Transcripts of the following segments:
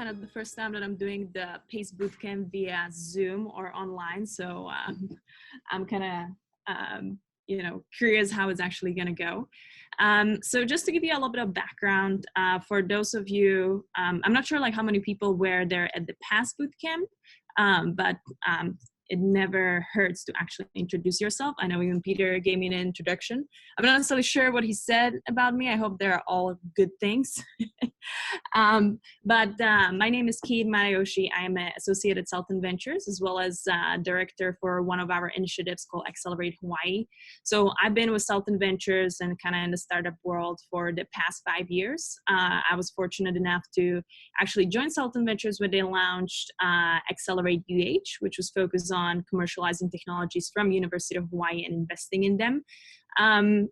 kind of the first time that I'm doing the PACE Bootcamp via Zoom or online. So I'm kind of, curious how it's actually going to go. So just to give you a little bit of background, for those of you, I'm not sure like how many people were there at the PACE Bootcamp, but it never hurts to actually introduce yourself. I know even Peter gave me an introduction. I'm not necessarily sure what he said about me. I hope they're all good things. But my name is Kate Matayoshi. I am an associate at Sultan Ventures, as well as director for one of our initiatives called Accelerate Hawaii. So I've been with Sultan Ventures and kind of in the startup world for the past 5 years. I was fortunate enough to actually join Sultan Ventures when they launched Accelerate UH, which was focused on commercializing technologies from University of Hawaii and investing in them. And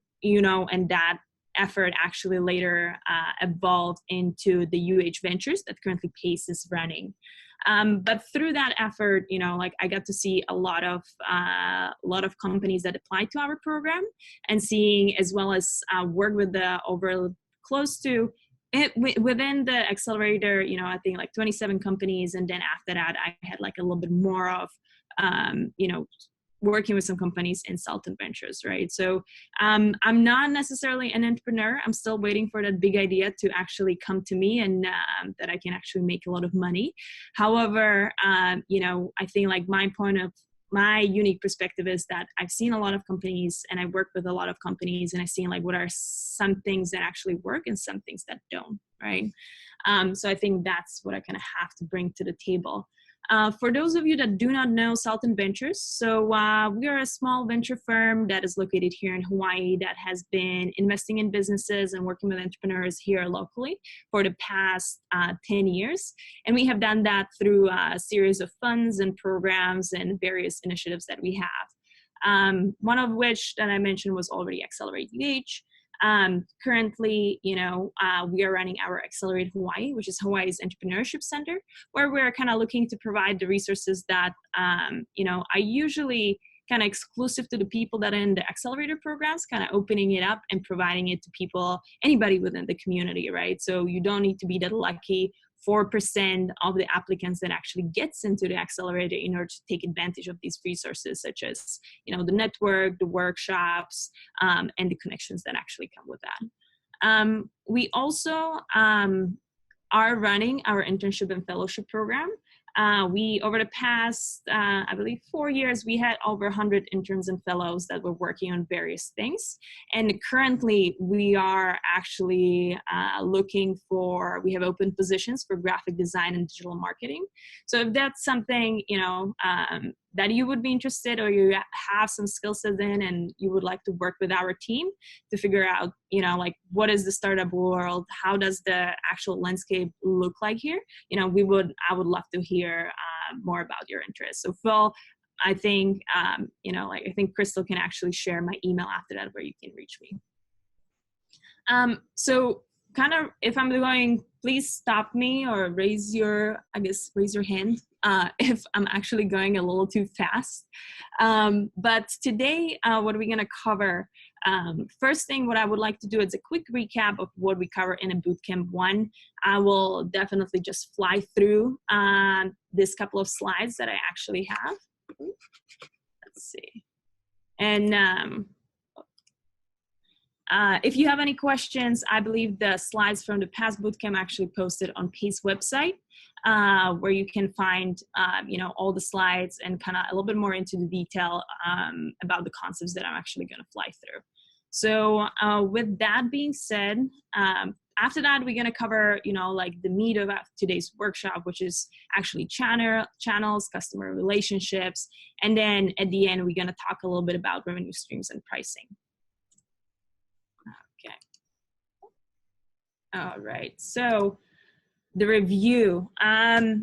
that effort actually later evolved into the UH Ventures that currently PACE is running. But through that effort, I got to see a lot of companies that applied to our program, and seeing as well as work with the over close to within the accelerator, I think like 27 companies. And then after that, I had like a little bit more of, working with some companies in Sultan Ventures, right? So I'm not necessarily an entrepreneur. I'm still waiting for that big idea to actually come to me and that I can actually make a lot of money. However, I think like my unique perspective is that I've seen a lot of companies and I work with a lot of companies, and I've seen like what are some things that actually work and some things that don't, right? So I think that's what I kind of have to bring to the table. For those of you that do not know Sultan Ventures, so we are a small venture firm that is located here in Hawaii that has been investing in businesses and working with entrepreneurs here locally for the past 10 years. And we have done that through a series of funds and programs and various initiatives that we have. One of which that I mentioned was already Accelerate UH. Currently, we are running our Accelerate Hawaii, which is Hawaii's Entrepreneurship Center, where we're kind of looking to provide the resources that, are usually kind of exclusive to the people that are in the accelerator programs, kind of opening it up and providing it to people, anybody within the community, right? So you don't need to be that lucky 4% of the applicants that actually gets into the accelerator in order to take advantage of these resources, such as, the network, the workshops, and the connections that actually come with that. We also are running our internship and fellowship program. Over the past, I believe 4 years, we had over 100 interns and fellows that were working on various things. And currently we are actually we have open positions for graphic design and digital marketing. So if that's something, that you would be interested, or you have some skill sets in and you would like to work with our team to figure out, what is the startup world? How does the actual landscape look like here? I would love to hear more about your interests. So Phil, I think, I think Crystal can actually share my email after that where you can reach me. So kind of, if I'm going, please stop me or raise your hand if I'm actually going a little too fast. But today, what are we going to cover? First thing, what I would like to do is a quick recap of what we cover in a Bootcamp 1. I will definitely just fly through this couple of slides that I actually have. Let's see. And if you have any questions, I believe the slides from the past bootcamp actually posted on PACE website, where you can find, all the slides and kind of a little bit more into the detail about the concepts that I'm actually going to fly through. So with that being said, after that, we're going to cover, the meat of today's workshop, which is actually channels, customer relationships. And then at the end, we're going to talk a little bit about revenue streams and pricing. Okay. All right. So the review.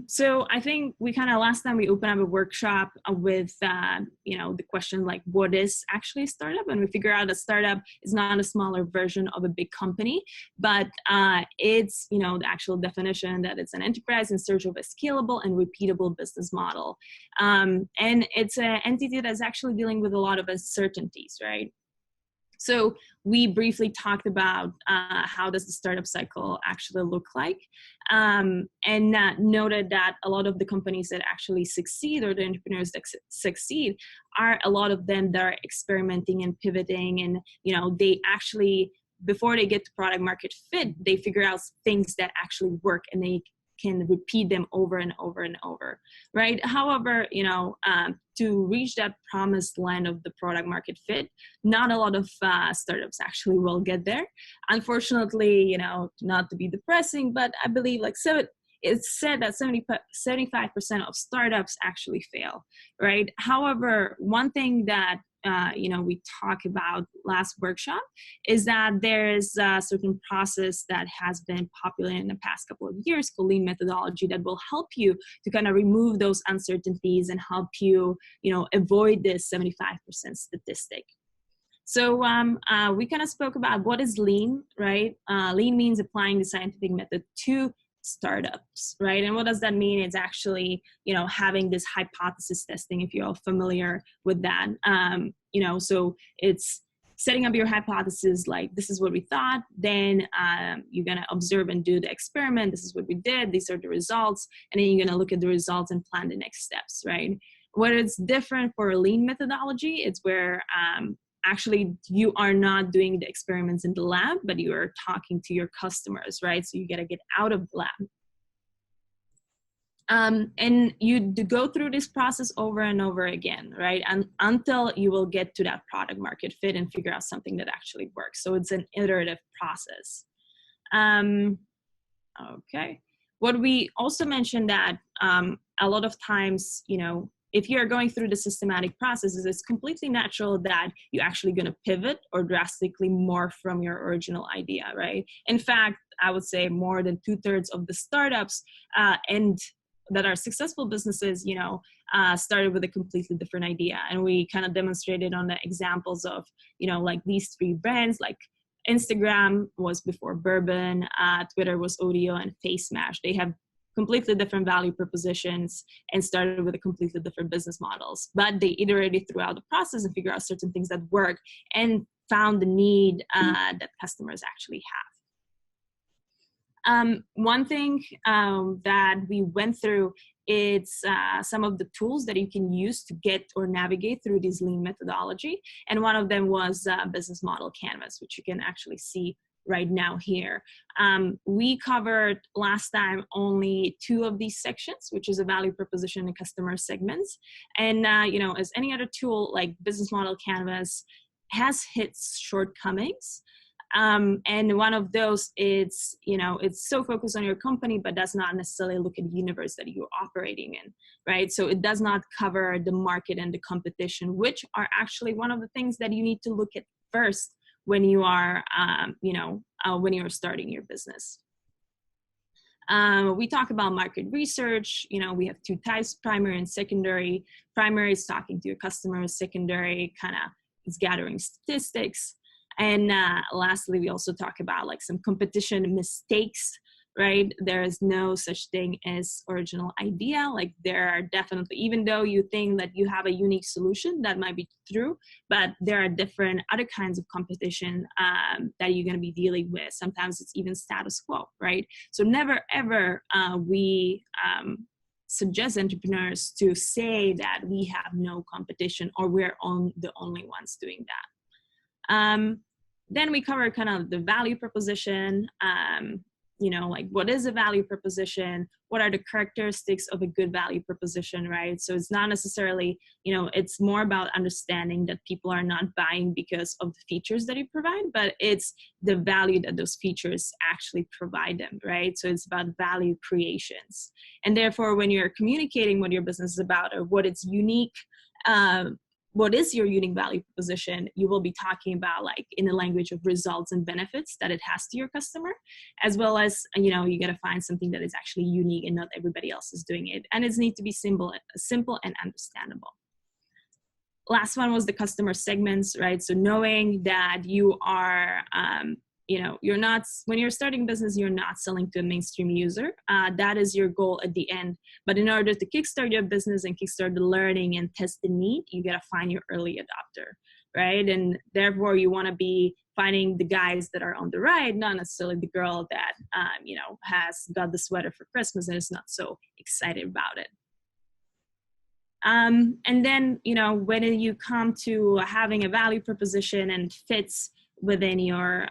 So I think we kind of last time we opened up a workshop with, the question like, what is actually a startup? And we figure out a startup is not a smaller version of a big company, but it's, the actual definition that it's an enterprise in search of a scalable and repeatable business model. And it's an entity that's actually dealing with a lot of uncertainties, right? So we briefly talked about how does the startup cycle actually look like, and noted that a lot of the companies that actually succeed, or the entrepreneurs that succeed, are a lot of them that are experimenting and pivoting, and they actually, before they get to product market fit, they figure out things that actually work, and they can repeat them over and over and over, right? However, to reach that promised land of the product market fit, not a lot of startups actually will get there. Unfortunately, not to be depressing, but I believe it's said that 75% of startups actually fail, right? However, one thing that we talked about last workshop is that there is a certain process that has been popular in the past couple of years called lean methodology that will help you to kind of remove those uncertainties and help you, avoid this 75% statistic. So we kind of spoke about what is lean, right? Lean means applying the scientific method to startups, right? And what does that mean? It's actually, having this hypothesis testing, if you're all familiar with that. So it's setting up your hypothesis, like, this is what we thought, then you're going to observe and do the experiment. This is what we did. These are the results. And then you're going to look at the results and plan the next steps, right? Where it's different for a lean methodology, it's where actually you are not doing the experiments in the lab, but you are talking to your customers, right? So you got to get out of the lab. And you go through this process over and over again, right? And until you will get to that product market fit and figure out something that actually works. So it's an iterative process. Okay. What we also mentioned that a lot of times, if you're going through the systematic processes, it's completely natural that you're actually going to pivot or drastically morph from your original idea, right? In fact, I would say more than 2/3 of the startups and that are successful businesses, started with a completely different idea. And we kind of demonstrated on the examples of, like these 3 brands, like Instagram was before bourbon, Twitter was audio, and Face Smash. They have completely different value propositions and started with a completely different business models, but they iterated throughout the process and figured out certain things that work and found the need that customers actually have. One thing that we went through, it's some of the tools that you can use to get or navigate through this lean methodology. And one of them was business model canvas, which you can actually see right now here. We covered last time only 2 of these sections, which is a value proposition and customer segments. And, as any other tool, like business model canvas has its shortcomings. And one of those is, it's so focused on your company, but does not necessarily look at the universe that you're operating in, right? So it does not cover the market and the competition, which are actually one of the things that you need to look at first when you are, when you're starting your business. We talk about market research. We have 2 types, primary and secondary. Primary is talking to your customers. Secondary kind of is gathering statistics. And lastly, we also talk about like some competition mistakes, right? There is no such thing as original idea. Like there are definitely, even though you think that you have a unique solution, that might be true, but there are different other kinds of competition that you're going to be dealing with. Sometimes it's even status quo, right? So never ever we suggest entrepreneurs to say that we have no competition or we're the only ones doing that. Then we cover kind of the value proposition, like what is a value proposition? What are the characteristics of a good value proposition, right? So it's not necessarily, it's more about understanding that people are not buying because of the features that you provide, but it's the value that those features actually provide them, right? So it's about value creations. And therefore, when you're communicating what your business is about or what its unique, what is your unique value proposition, you will be talking about like in the language of results and benefits that it has to your customer, as well as, you got to find something that is actually unique and not everybody else is doing it. And it needs to be simple and understandable. Last one was the customer segments, right? So knowing that you are, you're not, when you're starting business, you're not selling to a mainstream user. That is your goal at the end. But in order to kickstart your business and kickstart the learning and test the need, you got to find your early adopter, right? And therefore you want to be finding the guys that are on the right, not necessarily the girl that, you know, has got the sweater for Christmas and is not so excited about it. And then, you know, when you come to having a value proposition and fits within your,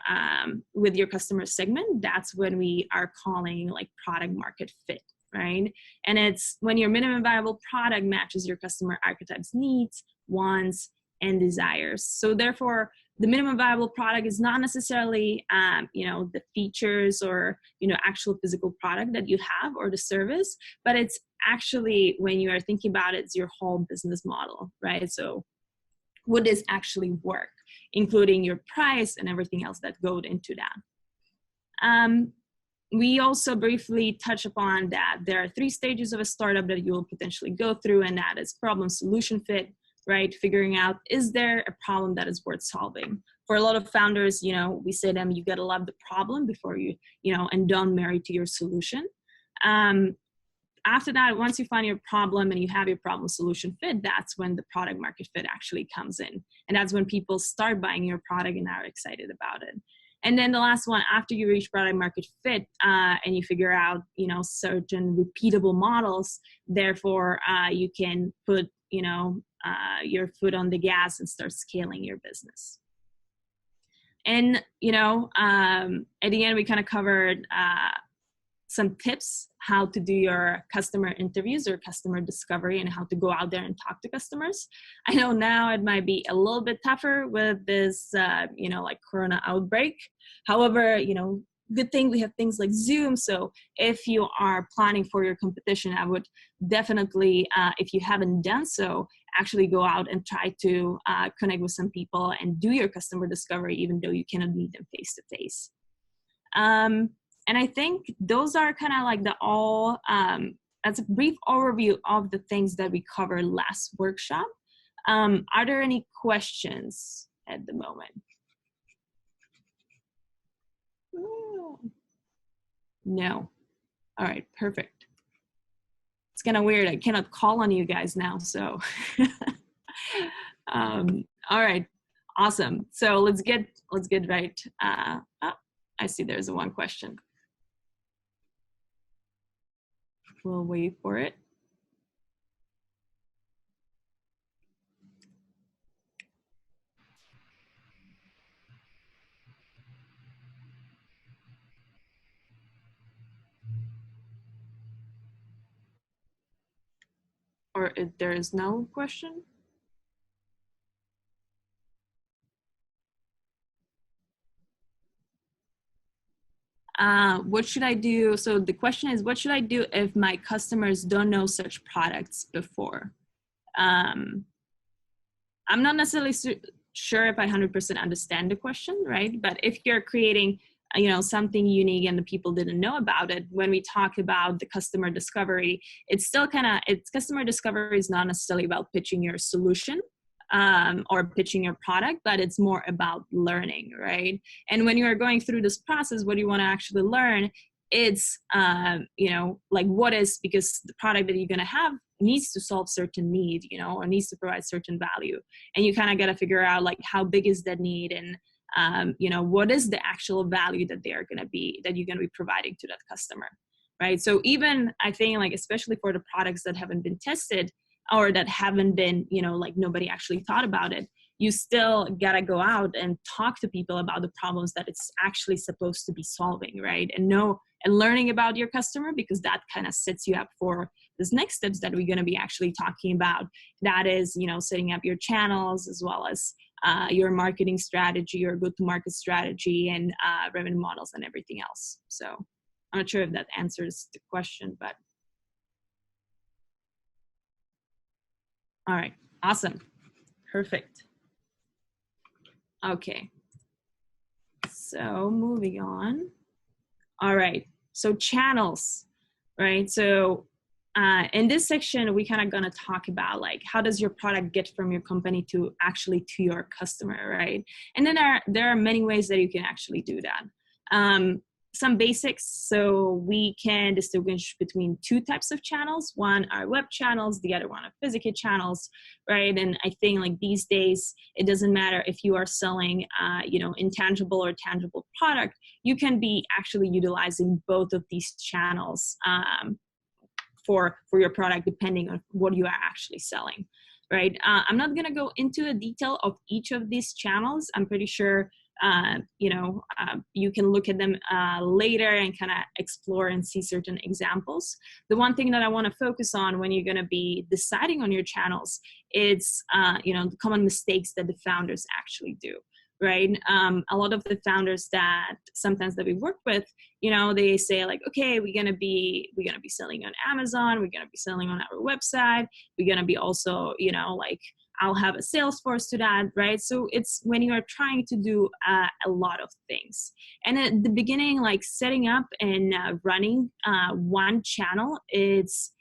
with your customer segment, that's when we are calling like product market fit, right? And it's when your minimum viable product matches your customer archetype's needs, wants, and desires. So therefore, the minimum viable product is not necessarily, you know, the features or, you know, actual physical product that you have or the service, but it's actually, when you are thinking about it, it's your whole business model, right? So would this actually work, including your price and everything else that goes into that? We also briefly touch upon that there are 3 stages of a startup that you will potentially go through, and that is problem solution fit, right? Figuring out, is there a problem that is worth solving? For a lot of founders, you know, we say to them, you gotta love the problem before you know, and don't marry to your solution. After that, once you find your problem and you have your problem solution fit, that's when the product market fit actually comes in. And that's when people start buying your product and are excited about it. And then the last one, after you reach product market fit and you figure out, you know, certain repeatable models, therefore you can put, you know, your foot on the gas and start scaling your business. And, you know, at the end, we kind of covered some tips how to do your customer interviews or customer discovery and how to go out there and talk to customers. I know now it might be a little bit tougher with this, you know, like Corona outbreak. However, you know, good thing we have things like Zoom. So if you are planning for your competition, I would definitely, if you haven't done so, actually go out and try to connect with some people and do your customer discovery, even though you cannot meet them face to face. And I think those are kind of like that's a brief overview of the things that we covered last workshop. Are there any questions at the moment? No. All right, perfect. It's kind of weird. I cannot call on you guys now, so. All right, awesome. So let's get right. Oh, I see there's one question. We'll wait for it. Or if there is no question? What should I do? So the question is, what should I do if my customers don't know such products before? I'm not necessarily sure if I 100% understand the question, right? But if you're creating, you know, something unique and the people didn't know about it, when we talk about the customer discovery, it's still customer discovery is not necessarily about pitching your solution or pitching your product, but it's more about learning, right? And when you are going through this process, what you want to actually learn, it's, you know, like what is, because the product that you're going to have needs to solve certain need, you know, or needs to provide certain value. And you kind of got to figure out like how big is that need and, you know, what is the actual value that you're going to be providing to that customer, right? So even I think like, especially for the products that haven't been tested or that haven't been, you know, like nobody actually thought about it, you still got to go out and talk to people about the problems that it's actually supposed to be solving, right? And learning about your customer, because that kind of sets you up for this next steps that we're going to be actually talking about. That is, you know, setting up your channels as well as your marketing strategy, your go-to-market strategy, and revenue models and everything else. So I'm not sure if that answers the question, but. All right, awesome, perfect. Okay, so moving on. All right, so channels, right? So in this section, we kind of gonna talk about like, how does your product get from your company to actually to your customer, right? And then there are many ways that you can actually do that. some basics. So we can distinguish between two types of channels. One are web channels, the other one are physical channels, right? And I think like these days, it doesn't matter if you are selling, intangible or tangible product, you can be actually utilizing both of these channels for your product, depending on what you are actually selling, right? I'm not gonna go into the detail of each of these channels. I'm pretty sure you can look at them later and kind of explore and see certain examples. The one thing that I want to focus on when you're going to be deciding on your channels is, the common mistakes that the founders actually do, right? A lot of the founders that sometimes that we work with, they say like, okay, we're gonna be selling on Amazon, we're gonna be selling on our website, we're gonna be also, I'll have a sales force to that, right? So it's when you are trying to do a lot of things. And at the beginning, like setting up and running one channel, it's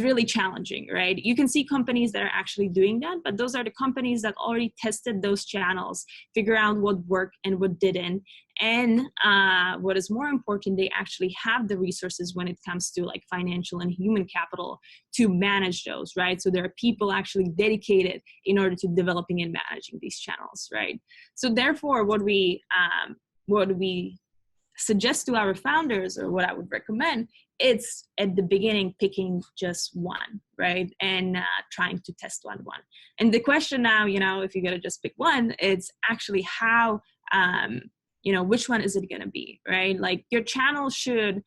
really challenging, right? You can see companies that are actually doing that, but those are the companies that already tested those channels, figure out what worked and what didn't. And what is more important, they actually have the resources when it comes to like financial and human capital to manage those, right? So there are people actually dedicated in order to developing and managing these channels, right? So therefore, what we suggest to our founders, or what I would recommend, it's at the beginning picking just one, right? And trying to test one. And the question now, if you're gonna just pick one, it's actually how, which one is it gonna be, right? Like your channel should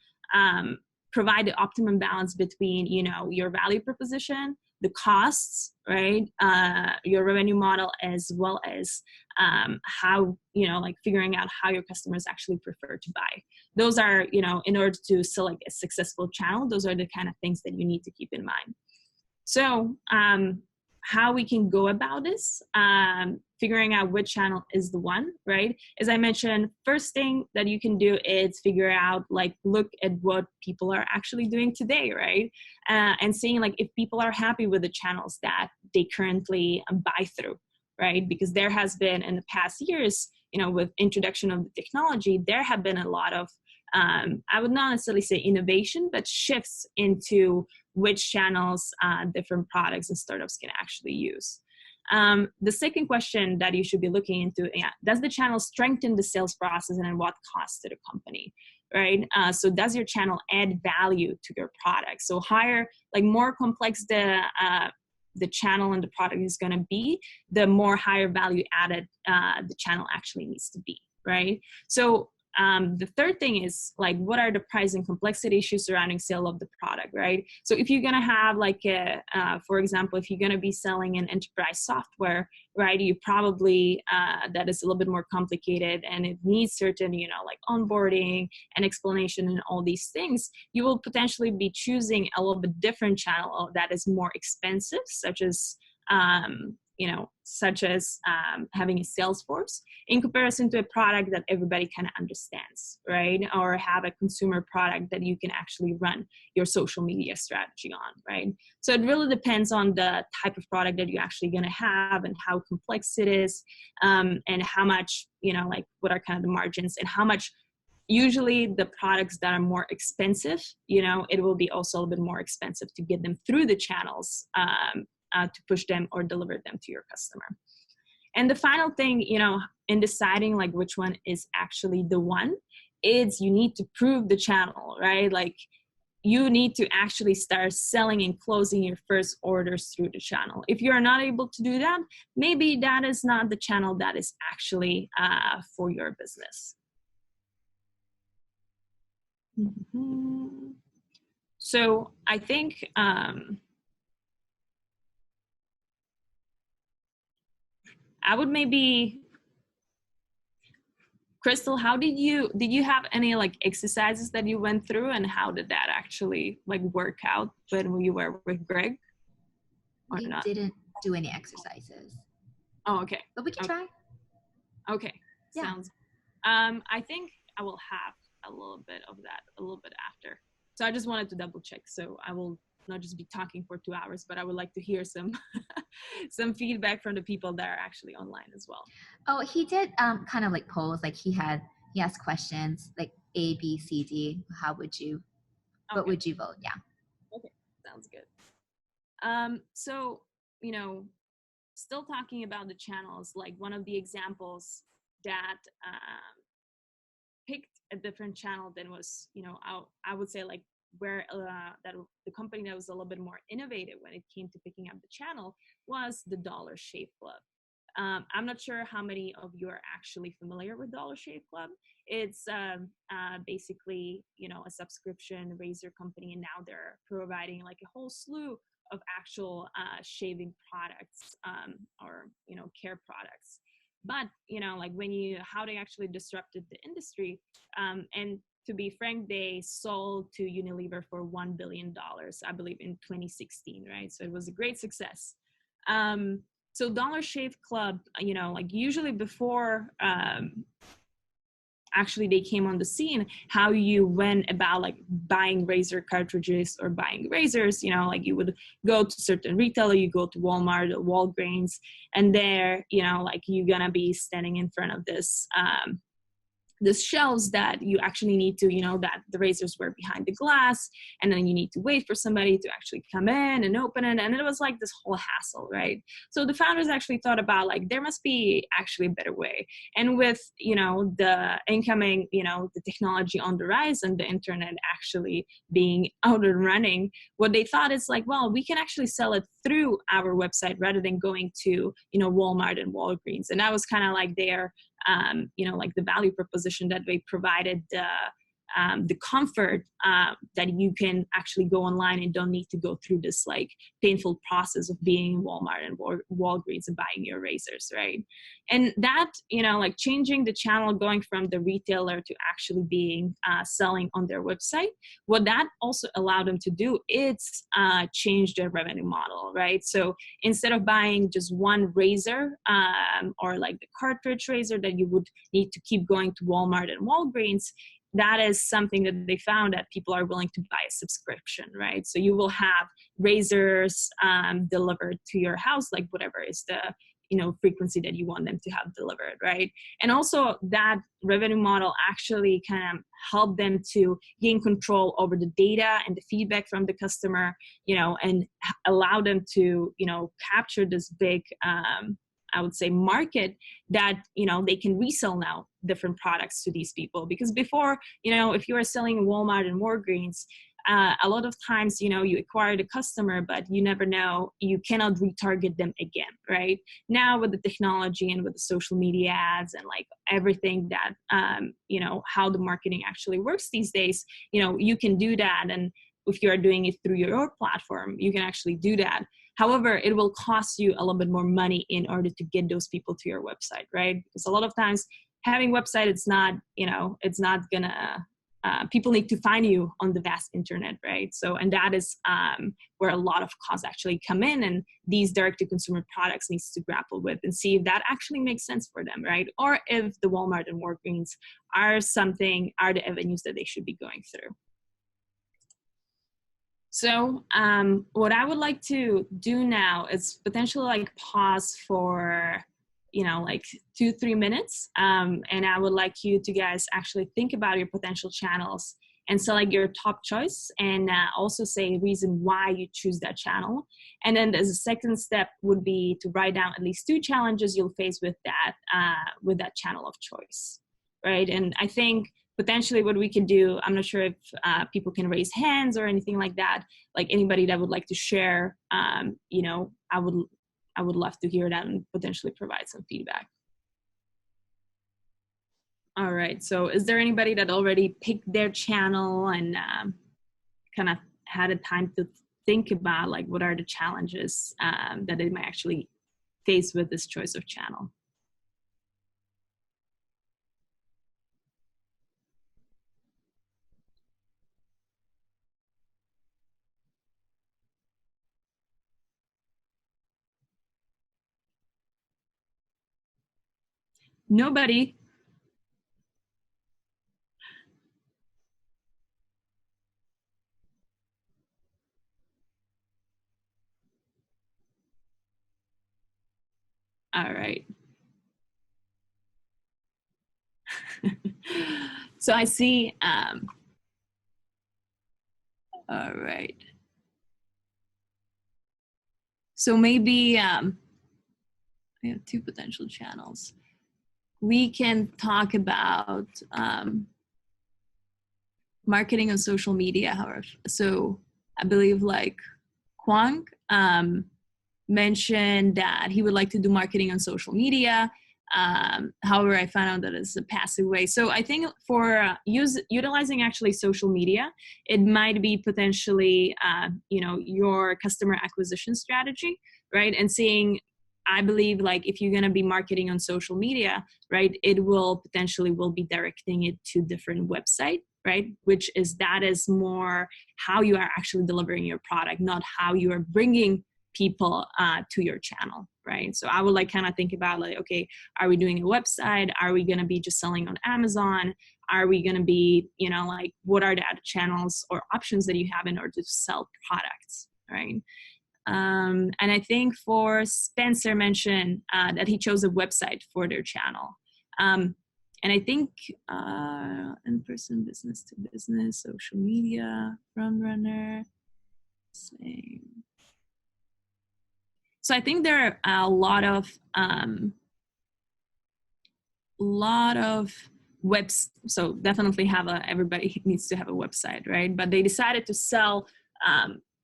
provide the optimum balance between, your value proposition, the costs, right? Your revenue model, as well as how, figuring out how your customers actually prefer to buy. Those are, in order to select a successful channel, those are the kind of things that you need to keep in mind. So how we can go about this, figuring out which channel is the one, right? As I mentioned, first thing that you can do is figure out, look at what people are actually doing today, right? And seeing if people are happy with the channels that they currently buy through, right? Because there has been in the past years, with introduction of the technology, there have been a lot of, I would not necessarily say innovation, but shifts into which channels different products and startups can actually use. The second question that you should be looking into, does the channel strengthen the sales process and at what cost to the company, right? So does your channel add value to your product? So more complex the channel and the product is going to be, the more higher value added the channel actually needs to be, right? So the third thing is what are the price and complexity issues surrounding sale of the product, right? So if you're gonna have for example, if you're gonna be selling an enterprise software, right, you probably that is a little bit more complicated and it needs certain, onboarding and explanation and all these things. You will potentially be choosing a little bit different channel that is more expensive, such as having a sales force in comparison to a product that everybody kind of understands, right? Or have a consumer product that you can actually run your social media strategy on, right? So it really depends on the type of product that you're actually going to have and how complex it is, and how much, what are kind of the margins and how much. Usually the products that are more expensive, it will be also a little bit more expensive to get them through the channels, to push them or deliver them to your customer. And the final thing, in deciding which one is actually the one, is you need to prove the channel, right? You need to actually start selling and closing your first orders through the channel. If you're not able to do that, maybe that is not the channel that is actually for your business. Mm-hmm. So I think I would maybe, Crystal, how did you have any exercises that you went through, and how did that actually work out when you were with Greg? Or we didn't do any exercises. Oh, okay. But we can try. Okay. Yeah. Sounds. I think I will have a little bit of that a little bit after. So I just wanted to double check. So I will not just be talking for 2 hours, but I would like to hear some some feedback from the people that are actually online as well. Oh, he did kind of polls. He had he asks questions like A, B, C, D. How would you, what would you vote? Yeah. Okay, sounds good. So, you know, still talking about the channels, like one of the examples that picked a different channel than was, you know, I would say like where that the company that was a little bit more innovative when it came to picking up the channel was the Dollar Shave Club. I'm not sure how many of you are actually familiar with Dollar Shave Club. It's basically, you know, a subscription razor company, and now they're providing like a whole slew of actual shaving products or, you know, care products. But, you know, like how they actually disrupted the industry, and to be frank, they sold to Unilever for $1 billion, I believe, in 2016, right? So it was a great success. So Dollar Shave Club, you know, like usually before actually they came on the scene, how you went about like buying razor cartridges or buying razors, you know, like you would go to certain retailer, you go to Walmart or Walgreens, and there, you know, like you're gonna be standing in front of this shelves that you actually need to, you know, that the razors were behind the glass, and then you need to wait for somebody to actually come in and open it. And it was like this whole hassle, right? So the founders actually thought about like, there must be actually a better way. And with, you know, the incoming, you know, the technology on the rise and the internet actually being out and running, what they thought is like, well, we can actually sell it through our website rather than going to, you know, Walmart and Walgreens. And that was kind of like their you know, like the value proposition that they provided, the comfort that you can actually go online and don't need to go through this like painful process of being in Walmart and Walgreens and buying your razors, right? And that, you know, like changing the channel, going from the retailer to actually being selling on their website, what that also allowed them to do is change their revenue model, right? So instead of buying just one razor or like the cartridge razor that you would need to keep going to Walmart and Walgreens, that is something that they found that people are willing to buy a subscription, right? So you will have razors delivered to your house, like whatever is the, you know, frequency that you want them to have delivered, right? And also that revenue model actually kind of helped them to gain control over the data and the feedback from the customer, you know, and allow them to, you know, capture this big I would say market that, you know, they can resell now different products to these people. Because before, you know, if you are selling Walmart and Walgreens, a lot of times, you know, you acquire the customer, but you never know, you cannot retarget them again, right? Now with the technology and with the social media ads and like everything that, you know, how the marketing actually works these days, you know, you can do that. And if you are doing it through your platform, you can actually do that. However, it will cost you a little bit more money in order to get those people to your website, right? Because a lot of times having website, it's not, you know, it's not gonna, people need to find you on the vast internet, right? So, and that is where a lot of costs actually come in, and these direct-to-consumer products needs to grapple with and see if that actually makes sense for them, right? Or if the Walmart and Walgreens are the avenues that they should be going through. So what I would like to do now is potentially like pause for, you know, like 2-3 minutes. And I would like you to guys actually think about your potential channels and select your top choice, and also say a reason why you choose that channel. And then as a second step would be to write down at least 2 challenges you'll face with that channel of choice, right? And I think potentially what we can do, I'm not sure if people can raise hands or anything like that, like anybody that would like to share, you know, I would love to hear that and potentially provide some feedback. All right, so is there anybody that already picked their channel and kind of had a time to think about like what are the challenges that they might actually face with this choice of channel? Nobody. All right. So I see, all right. So maybe we have two potential channels. We can talk about marketing on social media, however. So I believe like Kwang mentioned that he would like to do marketing on social media. However, I found out that it's a passive way. So I think for utilizing actually social media, it might be potentially, your customer acquisition strategy, right? And seeing, I believe like if you're going to be marketing on social media, right, it will potentially will be directing it to different website, right? That is more how you are actually delivering your product, not how you are bringing people to your channel, right? So I would like kind of think about like, okay, are we doing a website? Are we going to be just selling on Amazon? Are we going to be, like what are the other channels or options that you have in order to sell products, right? And I think for Spencer mentioned that he chose a website for their channel. And I think in-person, business to business, social media, front runner, same. So I think there are a lot of webs. So definitely everybody needs to have a website, right? But they decided to sell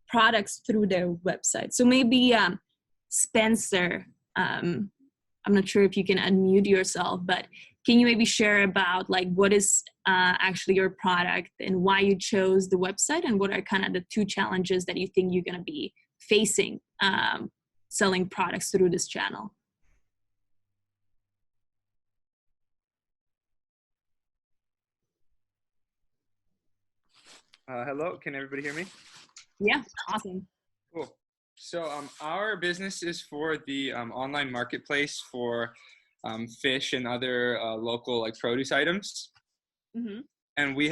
products through their website. So maybe Spencer, I'm not sure if you can unmute yourself, but can you maybe share about like what is actually your product and why you chose the website, and what are kind of the two challenges that you think you're going to be facing selling products through this channel? Hello, can everybody hear me? Yeah, awesome. Cool. So our business is for the online marketplace for fish and other local like produce items. Mm-hmm. And we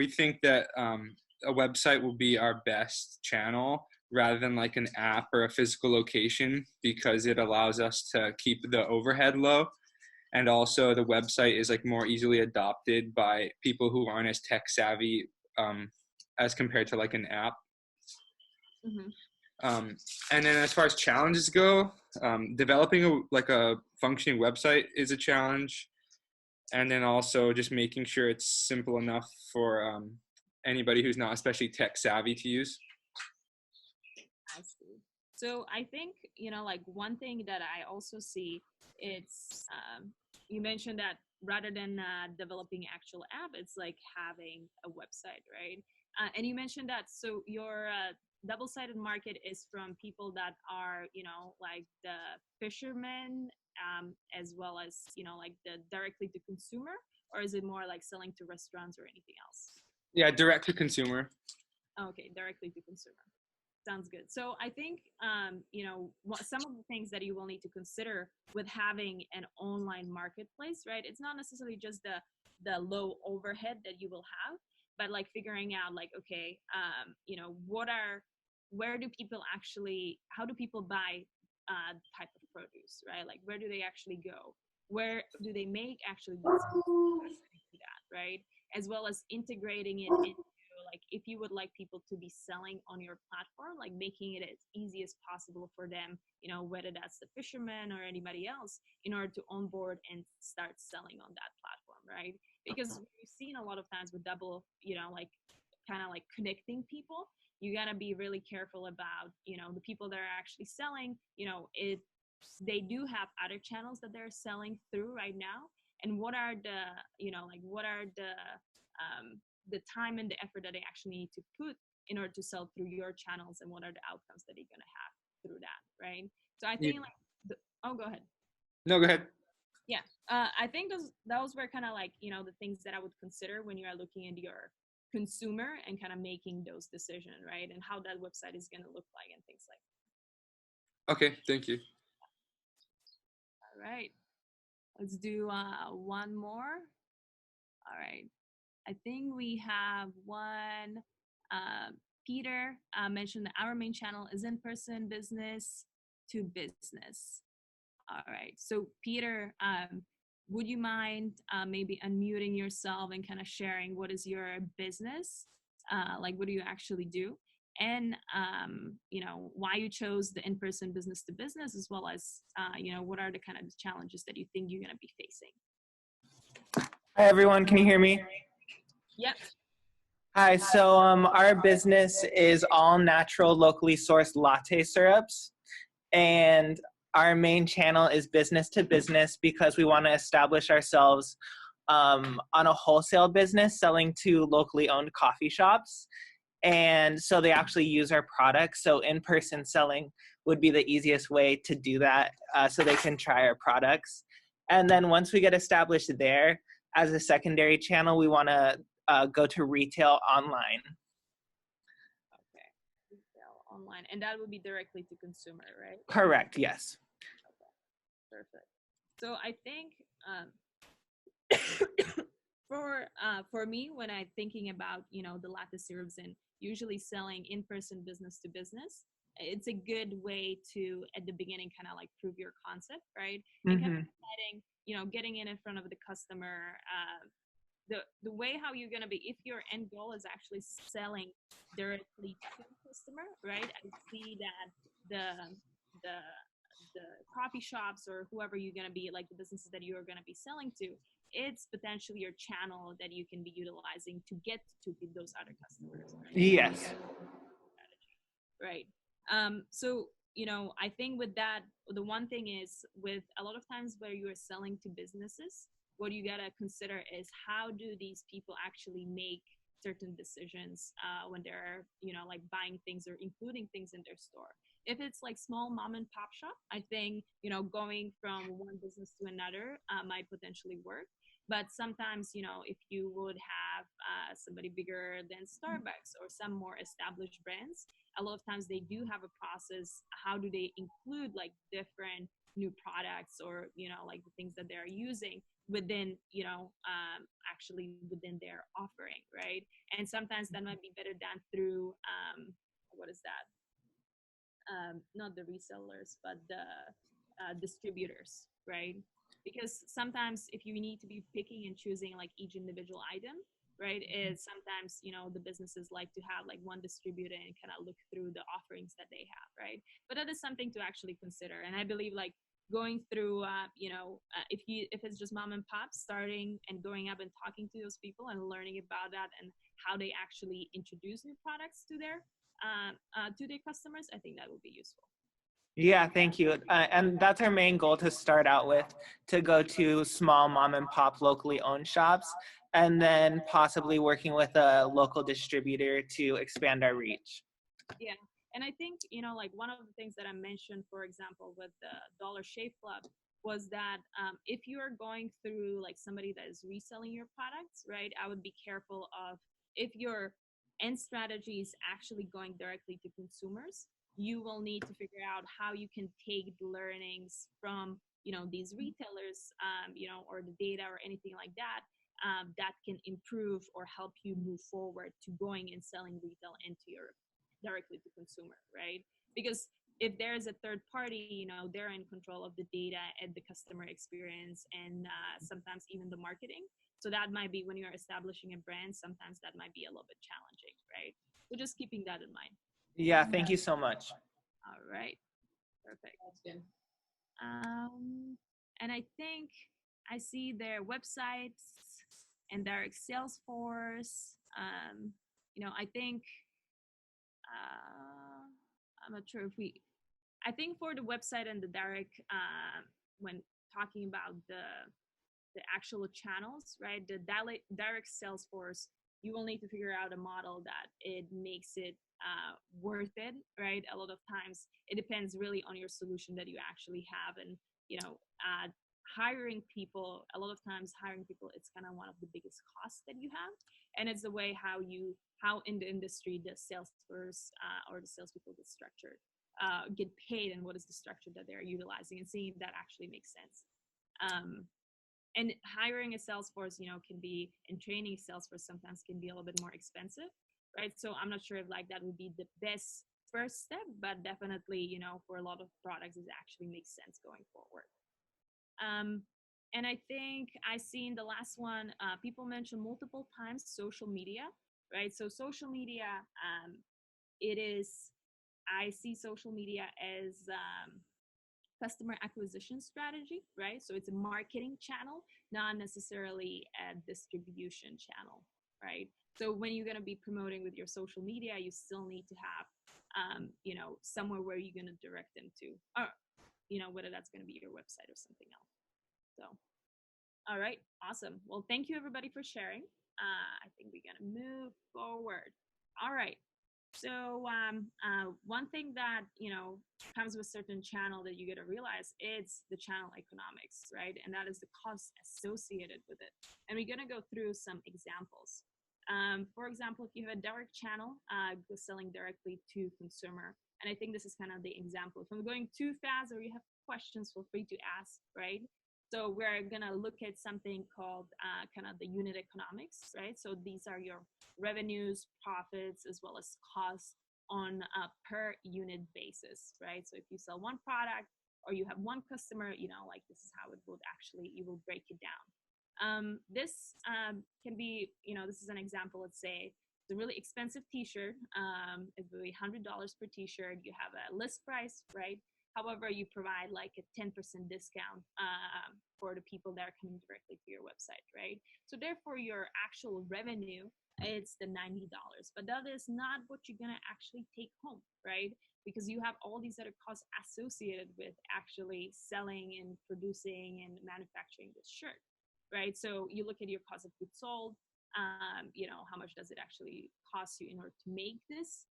think that a website will be our best channel rather than like an app or a physical location, because it allows us to keep the overhead low. And also the website is like more easily adopted by people who aren't as tech savvy as compared to like an app. Mm-hmm. And then as far as challenges go, developing a functioning website is a challenge. And then also just making sure it's simple enough for anybody who's not especially tech savvy to use. I see. So I think, like one thing that I also see, it's, you mentioned that rather than developing actual app, it's like having a website, right? And you mentioned that, so your double-sided market is from people that are, like the fishermen, as well as, like the directly to consumer, or is it more like selling to restaurants or anything else? Yeah, direct to consumer. Okay, directly to consumer. Sounds good. So I think, some of the things that you will need to consider with having an online marketplace, right? It's not necessarily just the low overhead that you will have, but like figuring out like, okay, where do people actually, how do people buy type of produce, right? Like where do they actually go? Where do they make actually that, right? As well as integrating it into, like if you would like people to be selling on your platform, like making it as easy as possible for them, whether that's the fisherman or anybody else, in order to onboard and start selling on that platform, right? Because we've seen a lot of times with double, like kind of like connecting people, you got to be really careful about, the people that are actually selling, they do have other channels that they're selling through right now. And what are the, what are the time and the effort that they actually need to put in order to sell through your channels, and what are the outcomes that they're going to have through that, right? So I think go ahead. No, go ahead. Yeah, I think those were kind of like, the things that I would consider when you are looking at your consumer and kind of making those decisions, right? And how that website is going to look like and things like that. Okay, thank you. All right, let's do one more. All right, I think we have one. Peter mentioned that our main channel is in-person, business to business. All right. So Peter, would you mind maybe unmuting yourself and kind of sharing what is your business? Like, what do you actually do? And, why you chose the in-person business to business, as well as, what are the kind of challenges that you think you're going to be facing? Hi, everyone. Can you hear me? Yep. Hi. So our business is all natural, locally sourced latte syrups. And our main channel is business to business because we want to establish ourselves on a wholesale business selling to locally owned coffee shops. And so they actually use our products. So in-person selling would be the easiest way to do that, so they can try our products. And then once we get established there, as a secondary channel, we want to go to retail online. Okay. Retail online. And that would be directly to consumer, right? Correct, yes. Okay. Perfect. So I think for me, when I'm thinking about, the latte syrups and usually selling in-person business to business, it's a good way to, at the beginning, kind of like prove your concept, right? And kind of getting in front of the customer, the way how you're going to be, if your end goal is actually selling directly to the customer, right? I see that the coffee shops or whoever you're going to be, like the businesses that you're going to be selling to, it's potentially your channel that you can be utilizing to get to those other customers. Right? Yes. Right. So, I think with that, the one thing is, with a lot of times where you are selling to businesses, what you got to consider is, how do these people actually make certain decisions when they're, like buying things or including things in their store. If it's like small mom and pop shop, I think, going from one business to another might potentially work. But sometimes, if you would have somebody bigger than Starbucks or some more established brands, a lot of times they do have a process. How do they include like different new products or, like the things that they're using within, actually within their offering, right? And sometimes that might be better done through, what is that? Not the resellers, but the distributors, right? Because sometimes if you need to be picking and choosing like each individual item, right, is sometimes, the businesses like to have like one distributor and kind of look through the offerings that they have, right? But that is something to actually consider. And I believe like going through, if it's just mom and pop, starting and going up and talking to those people and learning about that and how they actually introduce new products to their customers, I think that would be useful. Yeah, thank you. And that's our main goal to start out with, to go to small mom and pop locally owned shops, and then possibly working with a local distributor to expand our reach. Yeah. And I think, like one of the things that I mentioned, for example, with the Dollar Shave Club, was that if you are going through like somebody that is reselling your products, right, I would be careful of, if your end strategy is actually going directly to consumers, you will need to figure out how you can take the learnings from, these retailers, or the data or anything like that, that can improve or help you move forward to going and selling retail into your directly to consumer, right? Because if there's a third party, they're in control of the data and the customer experience and sometimes even the marketing. So that might be, when you're establishing a brand, sometimes that might be a little bit challenging, right? So just keeping that in mind. Yeah, thank you so much. All right. Perfect. That's good. And I think I see their websites and their Salesforce. I think, I'm not sure if I think for the website and the direct, when talking about the actual channels, right? The direct sales force, you will need to figure out a model that it makes it worth it, right? A lot of times it depends really on your solution that you actually have. And, hiring people, a lot of times hiring people, it's kind of one of the biggest costs that you have. And it's the way how in the industry the sales force or the salespeople get structured, get paid, and what is the structure that they're utilizing, and seeing if that actually makes sense. And hiring a sales force, can be, and training a sales force sometimes can be a little bit more expensive, right? So I'm not sure if like that would be the best first step, but definitely, for a lot of products, it actually makes sense going forward. And I think I seen the last one, people mentioned multiple times social media, right? So social media, it is, I see social media as customer acquisition strategy, right? So it's a marketing channel, not necessarily a distribution channel, right? So when you're going to be promoting with your social media, you still need to have, somewhere where you're going to direct them to, or, whether that's going to be your website or something else. So, all right, awesome. Well, thank you everybody for sharing. I think we're going to move forward. All right. So one thing that comes with certain channel that you got to realize is the channel economics, right? And that is the cost associated with it. And we're gonna go through some examples. For example, if you have a direct channel, selling directly to consumer, and I think this is kind of the example. If I'm going too fast or you have questions, feel free to ask, right? So we're gonna look at something called kind of the unit economics, right? So these are your revenues, profits, as well as costs on a per unit basis, right? So if you sell one product or you have one customer, this is how it would actually, you will break it down. This can be, this is an example. Let's say it's a really expensive t-shirt. It's really $100 per t-shirt. You have a list price, right? However, you provide like a 10% discount for the people that are coming directly to your website, right? So therefore, your actual revenue, it's the $90, but that is not what you're gonna actually take home, right? Because you have all these other costs associated with actually selling and producing and manufacturing this shirt, right? So you look at your cost of goods sold, how much does it actually cost you in order to make this?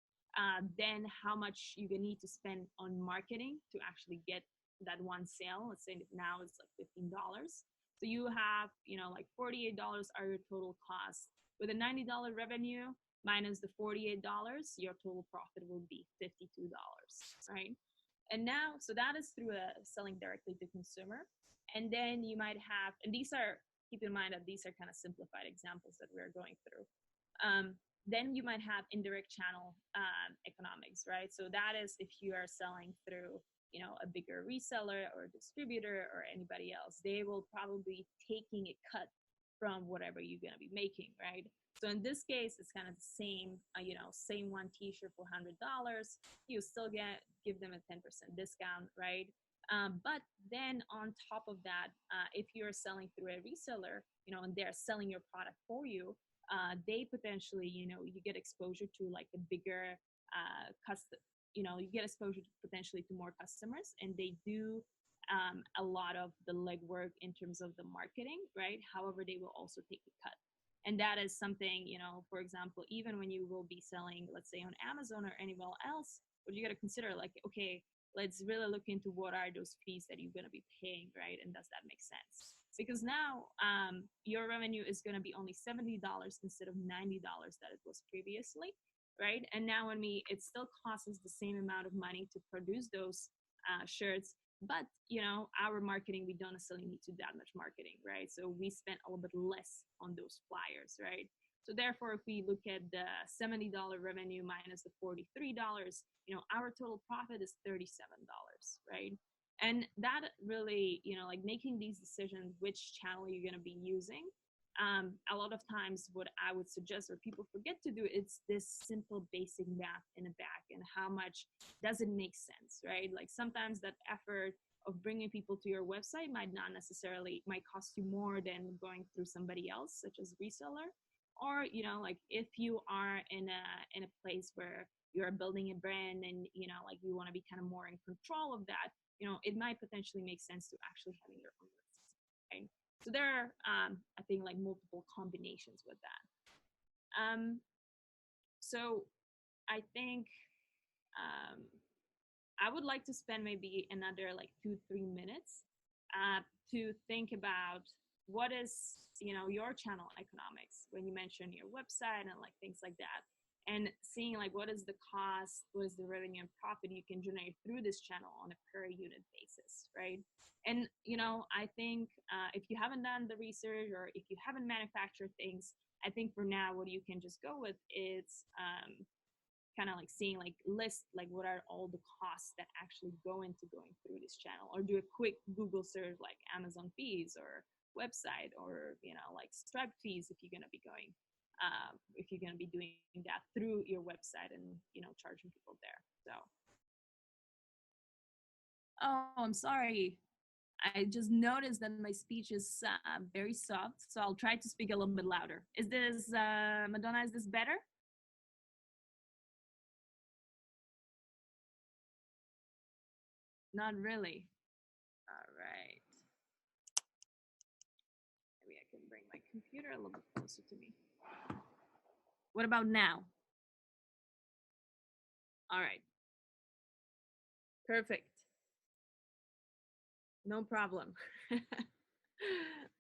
Then how much you need to spend on marketing to actually get that one sale. Let's say now it's like $15. So you have, like $48 are your total costs. With a $90 revenue minus the $48, your total profit will be $52, right? And now, so that is through selling directly to consumer. And then you might have, and these are, keep in mind that these are kind of simplified examples that we're going through. Then you might have indirect channel economics, right? So that is if you are selling through, a bigger reseller or distributor or anybody else, they will probably be taking a cut from whatever you're going to be making, right? So in this case, it's kind of the same, same one t-shirt for $100, you still give them a 10% discount, right? But then on top of that, if you're selling through a reseller, and they're selling your product for you, they potentially, you get exposure to like a bigger you get exposure to potentially to more customers, and they do a lot of the legwork in terms of the marketing, right? However, they will also take a cut. And that is something, for example, even when you will be selling, let's say on Amazon or anywhere else, what you got to consider, like, okay, let's really look into what are those fees that you're going to be paying, right? And does that make sense? Because now your revenue is going to be only $70 instead of $90 that it was previously, right? And now it still costs us the same amount of money to produce those shirts, but our marketing, we don't necessarily need to do that much marketing, right? So we spent a little bit less on those flyers, right? So therefore, if we look at the $70 revenue minus the $43, our total profit is $37, right? And that really, like making these decisions, which channel you're going to be using, a lot of times what I would suggest or people forget to do, it's this simple basic math in the back and how much does it make sense, right? Like sometimes that effort of bringing people to your website might cost you more than going through somebody else, such as reseller. Or, like if you are in a place where you're building a brand and, like you want to be kind of more in control of that, it might potentially make sense to actually having your own list, right? So there are, I think, like multiple combinations with that. So I think I would like to spend maybe another like 2-3 minutes to think about what is, your channel economics when you mention your website and like things like that, and seeing like what is the cost, what is the revenue and profit you can generate through this channel on a per unit basis, right? And I think if you haven't done the research or if you haven't manufactured things, I think for now what you can just go with is kind of like seeing like list like what are all the costs that actually go into going through this channel, or do a quick Google search like Amazon fees or website, or like Stripe fees if you're going to be going if you're going to be doing that through your website and charging people there. So I'm sorry, I just noticed that my speech is very soft, so I'll try to speak a little bit louder. Is this Madonna, is this better? Not really. All right. Maybe I can bring my computer a little bit closer to me. What about now? All right. Perfect. No problem.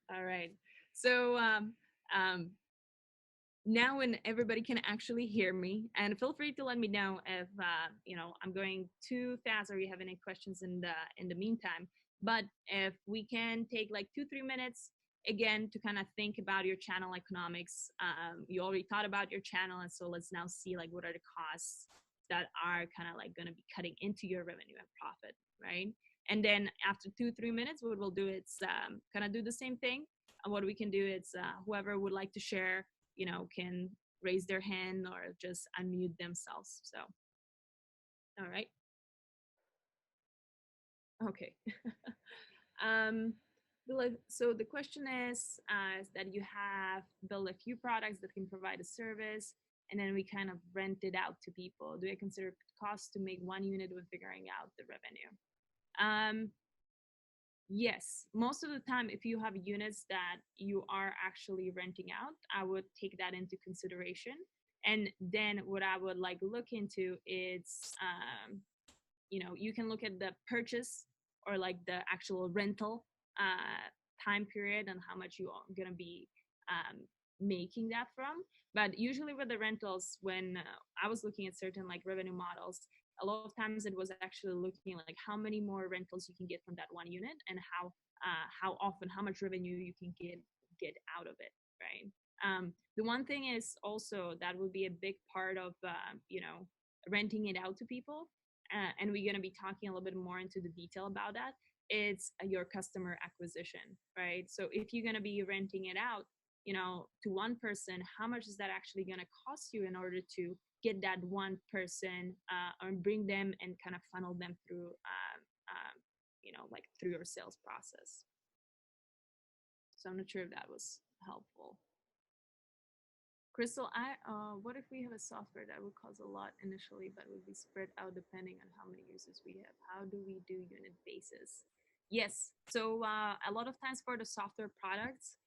All right. So now when everybody can actually hear me, and feel free to let me know if I'm going too fast or you have any questions in the meantime. But if we can take like 2-3 minutes again to kind of think about your channel economics. You already thought about your channel, and so let's now see like what are the costs that are kind of like going to be cutting into your revenue and profit, right? And then after 2-3 minutes, what we'll do is kind of do the same thing. And what we can do is whoever would like to share, can raise their hand or just unmute themselves. So, all right. Okay. So the question is that you have built a few products that can provide a service, and then we kind of rent it out to people. Do I consider cost to make one unit when figuring out the revenue? Yes, most of the time, if you have units that you are actually renting out, I would take that into consideration. And then what I would like look into is, you can look at the purchase or like the actual rental time period and how much you are going to be making that from. But usually with the rentals, when I was looking at certain like revenue models, a lot of times it was actually looking like how many more rentals you can get from that one unit, and how often, how much revenue you can get out of it, right? The one thing is also that would be a big part of renting it out to people, and we're going to be talking a little bit more into the detail about that. It's your customer acquisition, right? So if you're going to be renting it out, to one person, how much is that actually going to cost you in order to get that one person or bring them and kind of funnel them through, like through your sales process. So I'm not sure if that was helpful. Crystal, what if we have a software that would cost a lot initially, but would be spread out depending on how many users we have? How do we do unit basis? Yes, so a lot of times for the software products,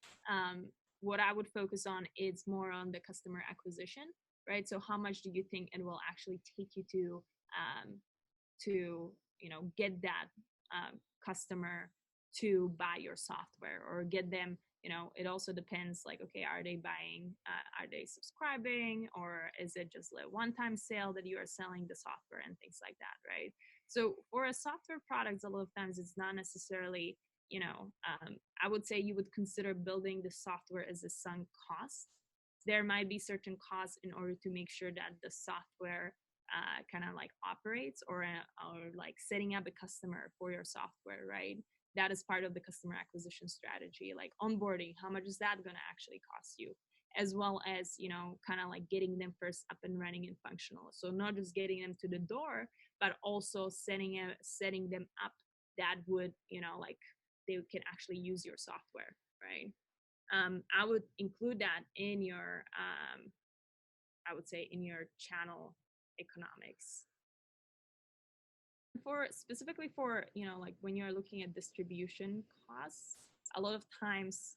what I would focus on is more on the customer acquisition, right? So how much do you think it will actually take you to get that customer to buy your software or get them, it also depends like, okay, are they buying, are they subscribing, or is it just a one-time sale that you are selling the software and things like that, right? So for a software product, a lot of times it's not necessarily, I would say you would consider building the software as a sunk cost. There might be certain costs in order to make sure that the software kind of like operates, or like setting up a customer for your software, right? That is part of the customer acquisition strategy, like onboarding. How much is that going to actually cost you? As well as, kind of like getting them first up and running and functional. So not just getting them to the door, but also setting them up that would, like they can actually use your software, right? I would include that in your, I would say in your channel economics. Specifically for, like when you're looking at distribution costs, a lot of times,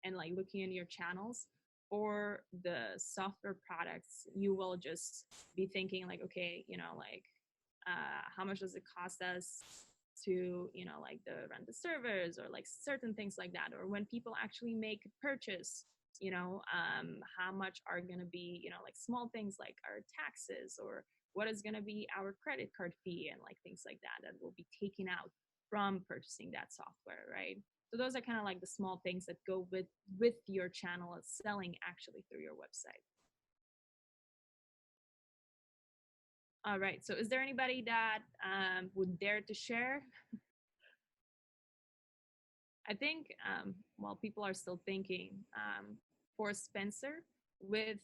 and like looking in your channels for the software products, you will just be thinking like, okay, how much does it cost us to, like run the servers, or like certain things like that. Or when people actually make a purchase, how much are going to be, like small things like our taxes, or what is going to be our credit card fee, and like things like that will be taken out from purchasing that software, right? So those are kind of like the small things that go with your channel of selling actually through your website. All right. So is there anybody that would dare to share? I think while people are still thinking, for Spencer, with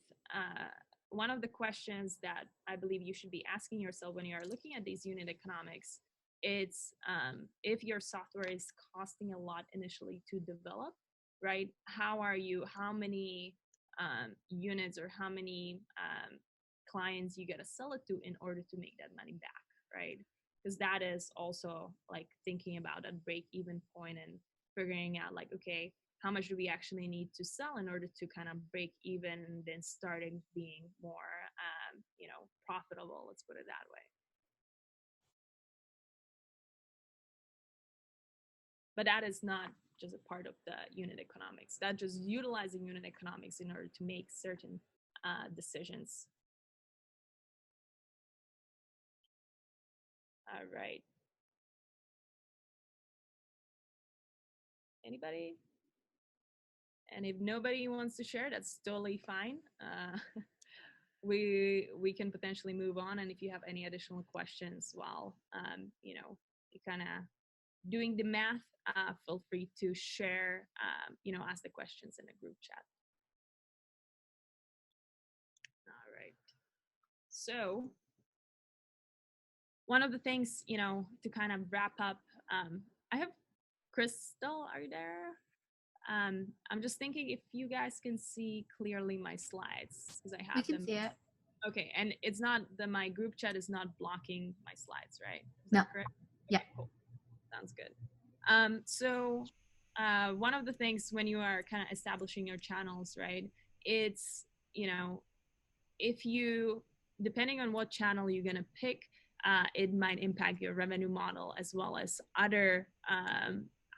one of the questions that I believe you should be asking yourself when you are looking at these unit economics, it's if your software is costing a lot initially to develop, right? How many units or how many clients you got to sell it to in order to make that money back, right? Because that is also like thinking about a break-even point and figuring out like, okay, how much do we actually need to sell in order to kind of break even and then starting being more, profitable, let's put it that way. But that is not just a part of the unit economics. That's just utilizing unit economics in order to make certain decisions. All right. Anybody? And if nobody wants to share, that's totally fine. We can potentially move on. And if you have any additional questions while you kind of doing the math, feel free to share, ask the questions in the group chat. All right. So one of the things, to kind of wrap up, I have Crystal, are you there? I'm just thinking if you guys can see clearly my slides because I have them. We can see it. Okay, and it's not my group chat is not blocking my slides, right? Is No. that correct? Yeah. Okay, cool. Sounds good. So one of the things when you are kind of establishing your channels, right? It's if you, depending on what channel you're gonna pick, it might impact your revenue model as well as other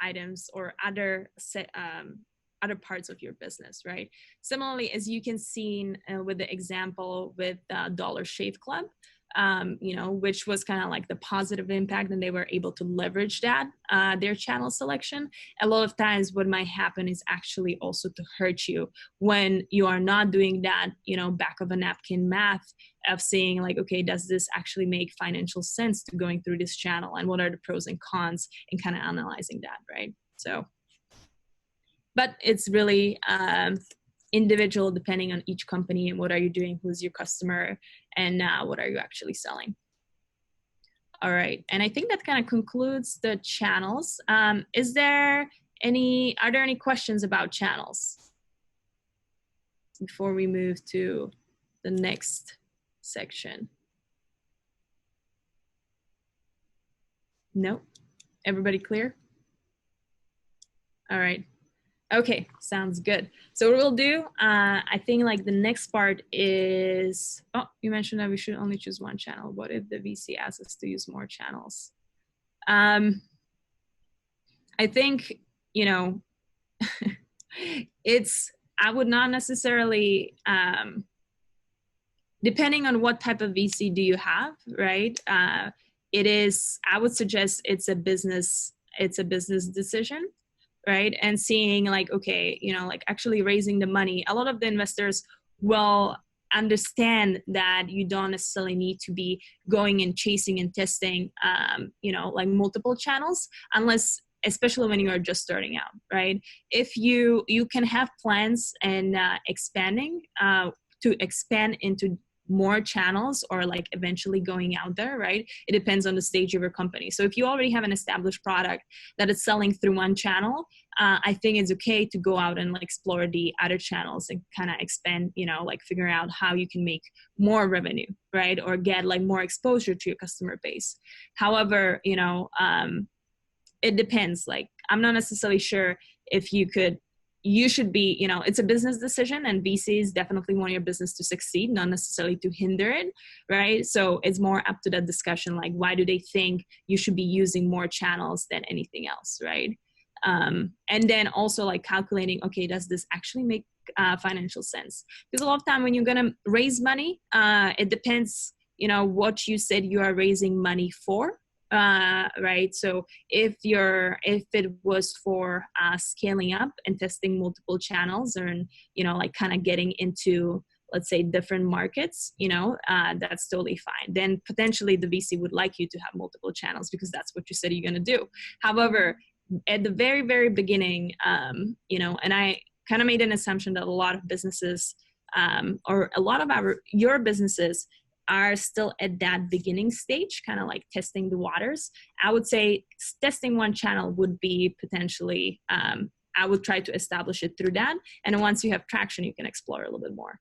items or other parts of your business, right? Similarly, as you can see with the example with Dollar Shave Club, which was kind of like the positive impact and they were able to leverage that, their channel selection. A lot of times what might happen is actually also to hurt you when you are not doing that, back of a napkin math of saying like, okay, does this actually make financial sense to going through this channel and what are the pros and cons and kind of analyzing that, right? So, but it's really individual depending on each company and what are you doing, who's your customer, and what are you actually selling. All right, and I think that kind of concludes the channels. Are there any questions about channels before we move to the next section? No? Everybody clear? All right. Okay, sounds good. So what we'll do, I think like the next part is, you mentioned that we should only choose one channel. What if the VC asks us to use more channels? I think, I would not necessarily, depending on what type of VC do you have, right? I would suggest it's a business decision. Right. And seeing like, okay, like actually raising the money. A lot of the investors will understand that you don't necessarily need to be going and chasing and testing, like multiple channels, unless, especially when you are just starting out, right? If you can have plans and expanding to expand into more channels or like eventually going out there, right? It depends on the stage of your company. So if you already have an established product that is selling through one channel, I think it's okay to go out and like explore the other channels and kind of expand, like figure out how you can make more revenue, right? Or get like more exposure to your customer base. However, it depends. Like, I'm not necessarily sure if you should be, it's a business decision and VCs definitely want your business to succeed, not necessarily to hinder it, right? So it's more up to that discussion, like why do they think you should be using more channels than anything else, right? And then also like calculating, okay, does this actually make financial sense? Because a lot of time when you're gonna raise money, it depends, what you said you are raising money for. Right. So if it was for scaling up and testing multiple channels and, like kind of getting into let's say different markets, that's totally fine. Then potentially the VC would like you to have multiple channels because that's what you said you're going to do. However, at the very, very beginning, and I kind of made an assumption that a lot of businesses or a lot of your businesses are still at that beginning stage, kind of like testing the waters. I would say testing one channel would be potentially, I would try to establish it through that. And once you have traction, you can explore a little bit more.